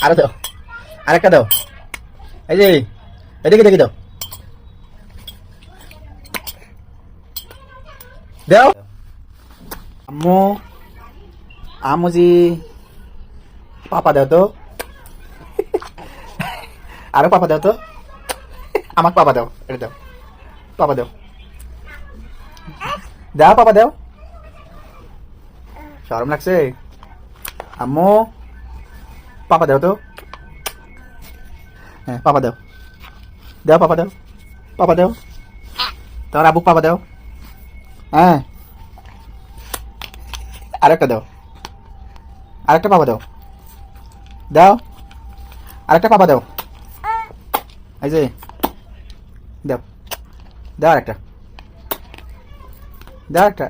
আরো দাও, আরেকটা দাও। এই যে এদিকে দেখি দাও, দাও। আম্মু, আমুজি, পাপা দাও তো, আরো পাপা দাও তো, আমাকে পাপা দাও, এটা দাও, পাপা দাও, দাও পাপা দাও। শরম লাগছে? আম্মু, পাপা দাও তো, হ্যাঁ পাপা দাও, দাও পাপা দাও, পাপা দাও, তোমার আব্বুক পাপা দাও। হ্যাঁ, আরেকটা দাও, আরেকটা পাপা দাও, দাও, আরেকটা পাপা দাও। এই যে দাও, দাও আরেকটা, দাও একটা।